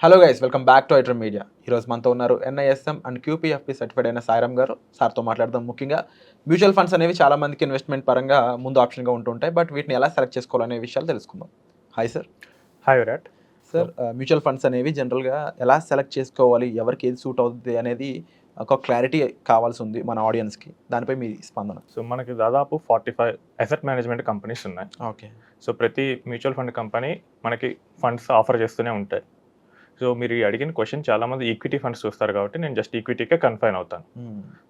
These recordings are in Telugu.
Hello guys, welcome back to iDream media. ఈరోజు మనతో ఉన్నారు NISM అండ్ QPFP సర్టిఫైడ్ అయిన సాయిరామ్ గారు. సార్తో మాట్లాడదాం. ముఖ్యంగా మ్యూచువల్ ఫండ్స్ అనేవి చాలా మందికి ఇన్వెస్ట్మెంట్ పరంగా ముందు ఆప్షన్గా ఉంటుంటాయి, బట్ వీటిని ఎలా సెలెక్ట్ చేసుకోవాలనే విషయాలు తెలుసుకుందాం. Hi sir. Hi Virat. Sir, mutual funds అనేవి జనరల్గా ఎలా సెలెక్ట్ చేసుకోవాలి, ఎవరికి ఏది సూట్ అవుతుంది అనేది ఒక క్లారిటీ కావాల్సి ఉంది మన ఆడియన్స్కి. దానిపై మీ స్పందన. సో మనకి దాదాపు 45 అసెట్ మేనేజ్మెంట్ కంపెనీస్ ఉన్నాయి. ఓకే. సో ప్రతి మ్యూచువల్ ఫండ్ కంపెనీ మనకి ఫండ్స్ ఆఫర్ చేస్తూనే ఉంటాయి. సో మీరు అడిగిన క్వశ్చన్ చాలామంది ఈక్విటీ ఫండ్స్ చూస్తారు కాబట్టి నేను జస్ట్ ఈక్విటీకే కన్ఫైన్ అవుతాను.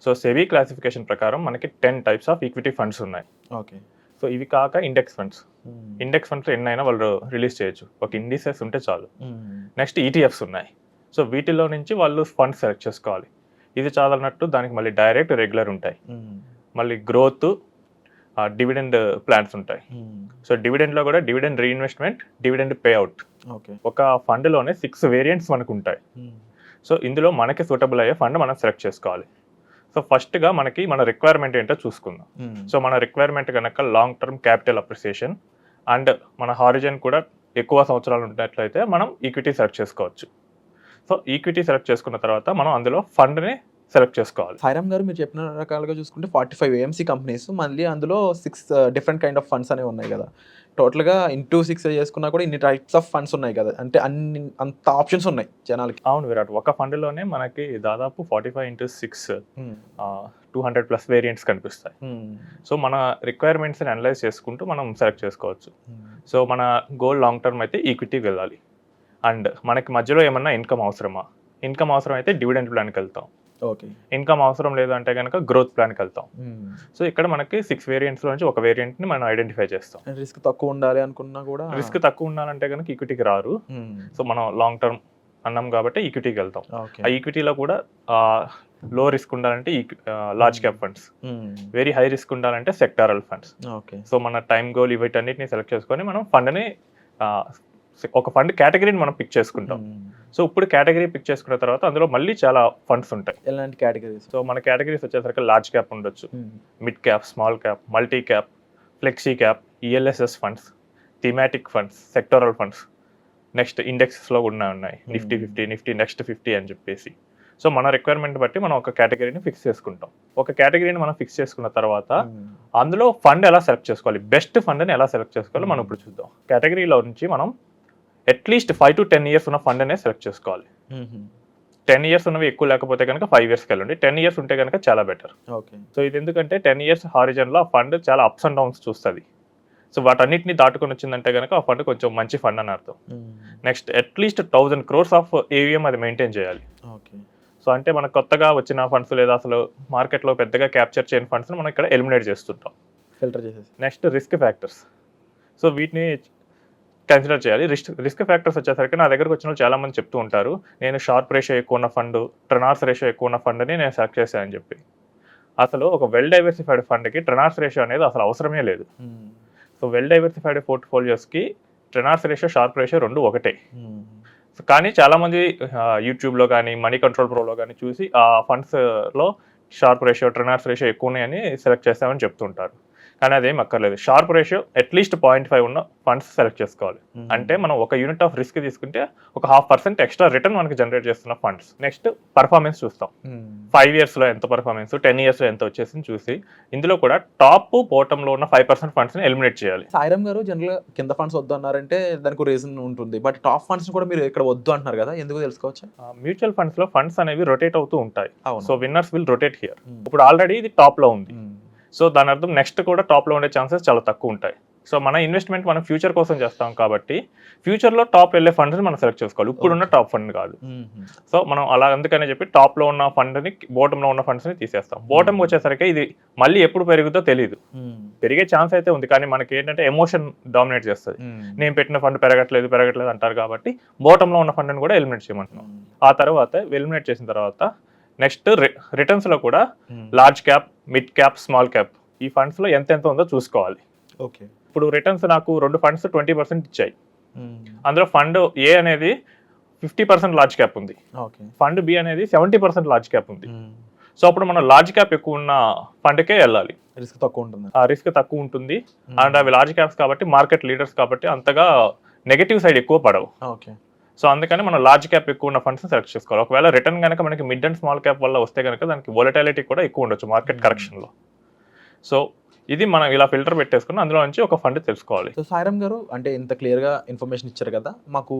సో సెబీ క్లాసిఫికేషన్ ప్రకారం మనకి 10 టైప్స్ ఆఫ్ ఈక్విటీ ఫండ్స్ ఉన్నాయి. ఓకే. సో ఇవి కాక ఇండెక్స్ ఫండ్స్. ఇండెక్స్ ఫండ్స్ ఎన్నైనా వాళ్ళు రిలీజ్ చేయొచ్చు, ఒక ఇండిసెస్ ఉంటే చాలు. నెక్స్ట్ ETFs ఉన్నాయి. సో వీటిలో నుంచి వాళ్ళు ఫండ్స్ సెలెక్ట్ చేసుకోవాలి. ఇది చాలన్నట్టు దానికి మళ్ళీ డైరెక్ట్ రెగ్యులర్ ఉంటాయి, మళ్ళీ గ్రోత్, డివిడెండ్ ప్లాన్స్ ఉంటాయి. సో డివిడెండ్లో కూడా dividend reinvestment, dividend payout. Okay. ఒక ఫండ్లోనే 6 వేరియంట్స్ మనకు ఉంటాయి. సో ఇందులో మనకి సూటబుల్ అయ్యే ఫండ్ మనం సెలెక్ట్ చేసుకోవాలి. సో ఫస్ట్గా మనకి మన రిక్వైర్మెంట్ ఏంటో చూసుకుందాం. సో మన రిక్వైర్మెంట్ కనుక long term capital appreciation and మన హారిజన్ కూడా ఎక్కువ సంవత్సరాలు ఉన్నట్లయితే మనం ఈక్విటీ సెలెక్ట్ చేసుకోవచ్చు. సో ఈక్విటీ సెలెక్ట్ చేసుకున్న తర్వాత మనం అందులో ఫండ్ని సెలెక్ట్ చేసుకోవాలి. సాయిరామ్ గారు, మీరు చెప్పిన రకాలుగా చూసుకుంటే 45 AMC కంపెనీస్, మళ్ళీ అందులో 6 డిఫరెంట్ కైండ్ ఆఫ్ ఫండ్స్ అనేవి ఉన్నాయి కదా. టోటల్గా ఇంటూ 6 చేసుకున్నా కూడా ఇన్ని టైప్స్ ఆఫ్ ఫండ్స్ ఉన్నాయి కదా, అంటే అంత ఆప్షన్స్ ఉన్నాయి జనాలకి. అవును విరాట్, ఒక ఫండ్లోనే మనకి దాదాపు 45 into 6 200+ వేరియంట్స్ కనిపిస్తాయి. సో మన రిక్వైర్మెంట్స్ని అనలైజ్ చేసుకుంటూ మనం సెలెక్ట్ చేసుకోవచ్చు. సో మన గోల్ లాంగ్ టర్మ్ అయితే ఈక్విటీకి వెళ్ళాలి. అండ్ మనకి మధ్యలో ఏమన్నా ఇన్కమ్ అవసరమా? ఇన్కమ్ అవసరం అయితే డివిడెండ్ ప్లాన్కి వెళ్తాం. ఓకే. ఇన్కమ్ అవసరం లేదు అంటే కనుక గ్రోత్ ప్లాన్కి వెళ్తాం. సో ఇక్కడ మనకి 6 వేరియంట్స్లో నుంచి ఒక వేరియంట్ని మనం ఐడెంటిఫై చేస్తాం. రిస్క్ తక్కువ ఉండాలి అనుకున్నా కూడా, రిస్క్ తక్కువ ఉండాలంటే కనుక ఈక్విటీకి రారు. సో మనం లాంగ్ టర్మ్ అన్నాం కాబట్టి ఈక్విటీకి వెళ్తాం. ఆ ఈక్విటీలో కూడా లో రిస్క్ ఉండాలంటే large cap funds, very high risk ఉండాలంటే సెక్టారల్ ఫండ్స్. ఓకే. సో మన టైం గోల్ వీటన్నిటిని సెలెక్ట్ చేసుకొని మనం ఫండ్ని ఒక ఫండ్ కేటగిరీని మనం పిక్ చేసుకుంటాం. సో ఇప్పుడు కేటగిరీ పిక్ చేసుకున్న తర్వాత అందులో మళ్ళీ చాలా ఫండ్స్ ఉంటాయి. ఎలాంటి కేటగిరీస్? సో మన కేటగిరీస్ వచ్చేసరికి లార్జ్ క్యాప్ ఉండొచ్చు, mid cap, small cap, multi cap, flexi cap, ELSS funds, thematic funds, sectoral funds. Next ఇండెక్స్లో కూడా ఉన్నాయి, నిఫ్టీ 50, నిఫ్టీ నెక్స్ట్ 50 అని చెప్పేసి. సో మన రిక్వైర్మెంట్ బట్టి మనం ఒక కేటగిరీని ఫిక్స్ చేసుకుంటాం. ఒక కేటగిరీని మనం ఫిక్స్ చేసుకున్న తర్వాత అందులో ఫండ్ ఎలా సెలెక్ట్ చేసుకోవాలి, బెస్ట్ ఫండ్ని ఎలా సెలెక్ట్ చేసుకోవాలి మనం ఇప్పుడు చూద్దాం. కేటగిరీలో నుంచి మనం అట్లీస్ట్ 5 to 10 years ఉన్న ఫండ్ అనే సెలెక్ట్ చేసుకోవాలి. 10 years ఉన్నవి ఎక్కువ లేకపోతే కనుక 5 yearsకి వెళ్ళండి. 10 years ఉంటే కనుక చాలా బెటర్. ఓకే. సో ఇది ఎందుకంటే 10 years హారిజన్లో ఆ ఫండ్ చాలా అప్స్ అండ్ డౌన్స్ చూస్తుంది. సో వాటన్నిటిని దాటుకొని వచ్చిందంటే కనుక ఆ ఫండ్ కొంచెం మంచి ఫండ్ అని అర్థం. Next at least 1000 crores of AUM అది మెయింటైన్ చేయాలి. ఓకే. సో అంటే మనకు కొత్తగా వచ్చిన ఫండ్స్ లేదా అసలు మార్కెట్లో పెద్దగా క్యాప్చర్ చేయని ఫండ్స్ని మనం ఇక్కడ ఎలిమినేట్ చేస్తుంటాం, ఫిల్టర్ చేసేసి. Next risk factors. సో వీటిని కన్సిడర్ చేయాలి. రిస్క్ ఫ్యాక్టర్స్ వచ్చేసరికి నా దగ్గరకు వచ్చిన వాళ్ళు చాలా మంది చెప్తూ ఉంటారు, నేను షార్ప్ రేషియో ఎక్కువ ఉన్న ఫండ్, ట్రెనార్స్ రేషియో ఎక్కువ ఉన్న ఫండ్ని నేను సెలెక్ట్ చేశానని చెప్పి. అసలు ఒక వెల్ డైవర్సిఫైడ్ ఫండ్కి ట్రెనార్స్ రేషియో అనేది అసలు అవసరమే లేదు. సో వెల్ డైవర్సిఫైడ్ పోర్ట్ఫోలియోస్కి ట్రెనార్స్ రేషియో, షార్ప్ రేషియో రెండు ఒకటే. కానీ చాలామంది యూట్యూబ్లో కానీ మనీ కంట్రోల్ ప్రోలో కానీ చూసి ఆ ఫండ్స్లో షార్ప్ రేషియో, ట్రెనార్స్ రేషియో ఎక్కువ ఉన్నాయని సెలెక్ట్ చేస్తామని చెప్తుంటారు. కానీ అదేం అక్కర్లేదు. షార్ప్ రేషియో అట్లీస్ట్ 0.5 ఉన్న ఫండ్స్ సెలెక్ట్ చేసుకోవాలి. అంటే మనం ఒక యూనిట్ ఆఫ్ రిస్క్ తీసుకుంటే ఒక 0.5% ఎక్స్ట్రా రిటర్న్ మనకి జనరేట్ చేస్తున్న ఫండ్స్. నెక్స్ట్ పర్ఫార్మెన్స్ చూస్తాం. 5 yearsలో ఎంత పర్ఫార్మెన్స్, 10 yearsలో ఎంత వచ్చేసింది చూసి ఇందులో కూడా టాప్ బాటంలో ఉన్న 5% ఫండ్స్ని ఎలిమినేట్ చేయాలి. సాయిరామ్ గారు, జనరల్గా కింద ఫండ్స్ వద్దు అన్నారంటే దానికి రీజన్ ఉంటుంది, బట్ టాప్ ఫండ్స్ కూడా మీరు ఇక్కడ వద్దు అంటున్నారు కదా, ఎందుకు తెలుసుకోవచ్చు? మ్యూచువల్ ఫండ్స్లో ఫండ్స్ అనేవి రొటేట్ అవుతూ ఉంటాయి. So winners will rotate here. ఇప్పుడు ఆల్రెడీ ఇది టాప్లో ఉంది. సో దాని అర్థం నెక్స్ట్ కూడా టాప్లో ఉండే ఛాన్సెస్ చాలా తక్కువ ఉంటాయి. సో మన ఇన్వెస్ట్మెంట్ మనం ఫ్యూచర్ కోసం చేస్తాం కాబట్టి ఫ్యూచర్లో టాప్ వెళ్ళే ఫండ్ని మనం సెలెక్ట్ చేసుకోవాలి, ఇప్పుడున్న టాప్ ఫండ్ కాదు. సో మనం అలా అందుకనే చెప్పి టాప్లో ఉన్న ఫండ్ని, బాటంలో ఉన్న ఫండ్స్ని తీసేస్తాం. బాటంకి వచ్చేసరికి ఇది మళ్ళీ ఎప్పుడు పెరుగుతో తెలియదు. పెరిగే ఛాన్స్ అయితే ఉంది, కానీ మనకి ఏంటంటే ఎమోషన్ డామినేట్ చేస్తుంది. నేను పెట్టిన ఫండ్ పెరగట్లేదు అంటారు కాబట్టి బాటంలో ఉన్న ఫండ్ని కూడా ఎలిమినేట్ చేయమంటున్నాం. ఆ తర్వాత ఎలిమినేట్ చేసిన తర్వాత నెక్స్ట్ రిటర్న్స్లో కూడా large cap, mid cap, small cap ఈ ఫండ్స్లో ఎంత ఉందో చూసుకోవాలి. ఓకే. ఇప్పుడు రిటర్న్స్ నాకు 2 ఫండ్స్ 20% ఇచ్చాయి. అందులో ఫండ్ ఏ అనేది 50% లార్జ్ క్యాప్ ఉంది, ఫండ్ బి అనేది 70% లార్జ్ క్యాప్ ఉంది. సో అప్పుడు మనం లార్జ్ క్యాప్ ఎక్కువ ఉన్న ఫండ్కే వెళ్ళాలి. రిస్క్ తక్కువ ఉంటుంది. రిస్క్ తక్కువ ఉంటుంది అండ్ అవి లార్జ్ క్యాప్స్ కాబట్టి మార్కెట్ లీడర్స్ కాబట్టి అంతగా నెగటివ్ సైడ్ ఎక్కువ పడవు. ఓకే. సో అందుకని మనం లార్జ్ క్యాప్ ఎక్కువ ఉన్న ఫండ్స్ సెలెక్ట్ చేసుకోవాలి. ఒకవేళ రిటర్న్ కనుక మనకి మిడ్ అండ్ స్మాల్ క్యాప్ వల్ల వస్తే కనుక దానికి వొలటాలిటీ కూడా ఎక్కువ ఉండొచ్చు మార్కెట్ కరెక్షన్లో. సో ఇది మనం ఇలా ఫిల్టర్ పెట్టేసుకుని అందులో నుంచి ఒక ఫండ్ తెలుసుకోవాలి. సో సాయిరామ్ గారు అంటే ఇంత క్లియర్గా ఇన్ఫర్మేషన్ ఇచ్చారు కదా, మాకు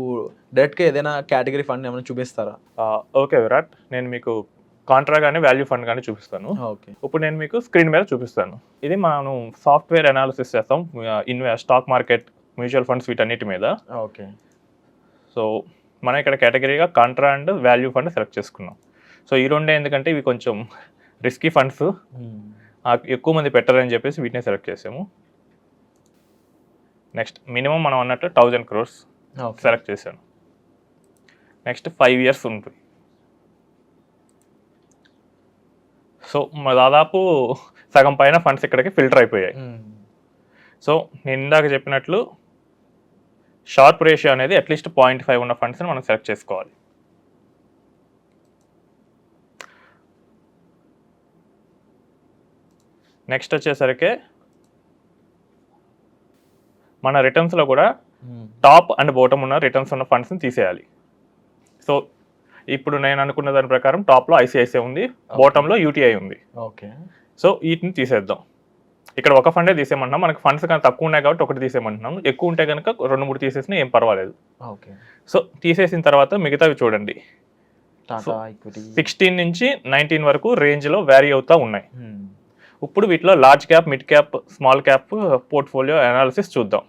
డైరెక్ట్గా ఏదైనా కేటగిరీ ఫండ్ ఏమైనా చూపిస్తారా? ఓకే విరాట్, నేను మీకు కాంట్రా కానీ వాల్యూ ఫండ్ కానీ చూపిస్తాను. ఓకే. ఇప్పుడు నేను మీకు స్క్రీన్ మీద చూపిస్తాను. ఇది మనం సాఫ్ట్వేర్ అనాలిసిస్ చేస్తాం స్టాక్ మార్కెట్, మ్యూచువల్ ఫండ్స్ వీటన్నిటి మీద. ఓకే. సో మనం ఇక్కడ కేటగిరీగా contra and value fund select చేసుకున్నాం. సో ఈ రెండే ఎందుకంటే ఇవి కొంచెం రిస్కీ ఫండ్స్, ఎక్కువ మంది పెట్టారని చెప్పేసి వీటిని సెలెక్ట్ చేసాము. నెక్స్ట్ మినిమం మనం అన్నట్టు 1000 crores సెలెక్ట్ చేశాను. నెక్స్ట్ 5 years ఉంటుంది. సో దాదాపు సగం పైన ఫండ్స్ ఇక్కడికి ఫిల్టర్ అయిపోయాయి. సో నేను ఇందాక చెప్పినట్లు షార్ప్ రేషియో అనేది అట్లీస్ట్ 0.5 ఉన్న ఫండ్స్ని మనం సెలెక్ట్ చేసుకోవాలి. నెక్స్ట్ వచ్చేసరికి మన రిటర్న్స్లో కూడా టాప్ అండ్ బాటమ్ ఉన్న రిటర్న్స్ ఉన్న ఫండ్స్ని తీసేయాలి. సో ఇప్పుడు నేను అనుకున్న దాని ప్రకారం టాప్లో ఐసిఐసిఐ ఉంది, బాటంలో యూటీఐ ఉంది. ఓకే. సో వీటిని తీసేద్దాం. ఇక్కడ ఒక ఫండే తీసేయమంటున్నాం, మనకి ఫండ్స్ కానీ తక్కువ ఉన్నాయి కాబట్టి ఒకటి తీసేయమంటున్నాం. ఎక్కువ ఉంటే కనుక 2-3 తీసేసినా ఏం పర్వాలేదు. ఓకే. సో తీసేసిన తర్వాత మిగతావి చూడండి, 16 నుంచి 19 వరకు రేంజ్లో వ్యారీ అవుతూ ఉన్నాయి. ఇప్పుడు వీటిలో large cap, mid cap, small cap portfolio analysis చూద్దాం.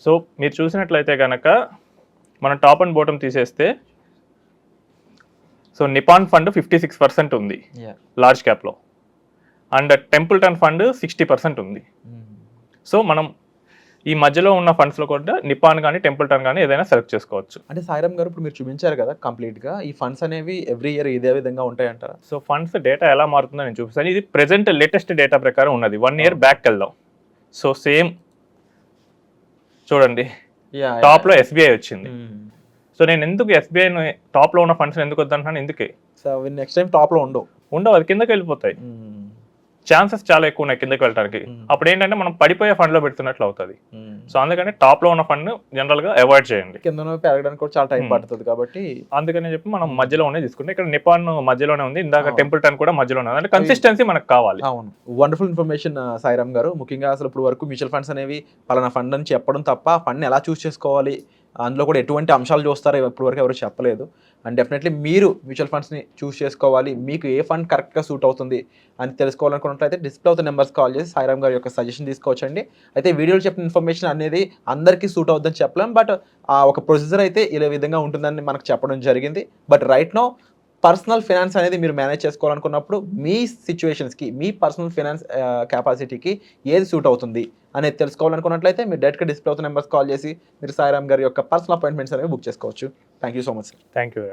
సో మీరు చూసినట్లయితే కనుక మనం టాప్ అండ్ బాటమ్ తీసేస్తే సో నిపాన్ ఫండ్ 56% ఉంది లార్జ్ క్యాప్లో, అండ్ టెంపుల్టన్ ఫండ్ 60% ఉంది. సో మనం ఈ మధ్యలో ఉన్న ఫండ్స్లో కూడా నిపాన్ కానీ టెంపుల్టన్ కానీ ఏదైనా సెలెక్ట్ చేసుకోవచ్చు. అంటే సాయిరామ్ గారు ఇప్పుడు మీరు చూపించారు కదా కంప్లీట్గా, ఈ ఫండ్స్ అనేవి ఎవ్రీ ఇయర్ ఇదే విధంగా ఉంటాయంటారా? సో ఫండ్స్ డేటా ఎలా మారుతుందో నేను చూపిస్తాను. ఇది ప్రెజెంట్ లేటెస్ట్ డేటా ప్రకారం ఉన్నది. 1 year బ్యాక్ వెళ్దాం. సో సేమ్ చూడండి, టాప్లో ఎస్బీఐ వచ్చింది. సో నేను ఎందుకు ఎస్బీఐ టాప్లో ఉన్న ఫండ్స్ ఎందుకు వద్దంటున్నాను, ఎందుకే సో నెక్స్ట్ టైం టాప్లో ఉండవు, అది కిందకి వెళ్ళిపోతాయి. ఛాన్సెస్ చాలా ఎక్కువ ఉన్నాయి కిందకి వెళ్ళడానికి. అప్పుడు ఏంటంటే మనం పడిపోయే ఫండ్లో పెడుతున్నట్లు అవుతుంది. సో అందుకని టాప్లో ఉన్న ఫండ్ జనరల్గా అవాయిడ్ చేయండి. కింద పెరగడానికి కూడా చాలా టైం పడుతుంది కాబట్టి అందుకని చెప్పి మనం మధ్యలోనే తీసుకుంటే, ఇక్కడ నిపాన్ మధ్యలోనే ఉంది, ఇందాక టెంపుల్టన్ కూడా మధ్యలోనే ఉంది. అంటే కన్సిస్టెన్సీ మనకు కావాలి. అవును, వండర్ఫుల్ ఇన్ఫర్మేషన్ సాయిరామ్ గారు. ముఖ్యంగా అసలు ఇప్పుడు వరకు మ్యూచువల్ ఫండ్స్ అనేవి పలానా ఫండ్ అని చెప్పడం తప్ప ఆ ఫండ్ని ఎలా చూస్ చేసుకోవాలి, అందులో కూడా ఎటువంటి అంశాలు చూస్తారో ఇప్పుడు వరకు ఎవరు చెప్పలేదు. అండ్ డెఫినెట్లీ మీరు మ్యూచువల్ ఫండ్స్ని చూస్ చేసుకోవాలి, మీకు ఏ ఫండ్ కరెక్ట్గా సూట్ అవుతుంది అని తెలుసుకోవాలనుకున్నట్లయితే డిస్ప్లే అవుతున్న నెంబర్స్ కాల్ చేసి సాయిరామ్ గారి యొక్క సజెషన్ తీసుకోవచ్చండి. అయితే వీడియోలో చెప్పిన ఇన్ఫర్మేషన్ అనేది అందరికీ సూట్ అవుతుందని చెప్పలేం, బట్ ఒక ప్రొసీజర్ అయితే ఇలా విధంగా ఉంటుందని మనకు చెప్పడం జరిగింది. But right now personal finance అనేది మీరు మేనేజ్ చేసుకోవాలనుకున్నప్పుడు మీ సిచ్యువేషన్స్కి, మీ పర్సనల్ ఫైనాన్స్ కెపాసిటీకి ఏది సూట్ అవుతుంది అనేది తెలుసుకోవాలనుకున్నట్లయితే మీరు డైరెక్ట్గా డిస్ప్లే అవుతున్న నెంబర్స్ కాల్ చేసి మీరు సాయిరామ్ గారి యొక్క పర్సనల్ అపాయింట్మెంట్స్ అనేవి బుక్ చేసుకోవచ్చు. Thank you so much sir. Thank you.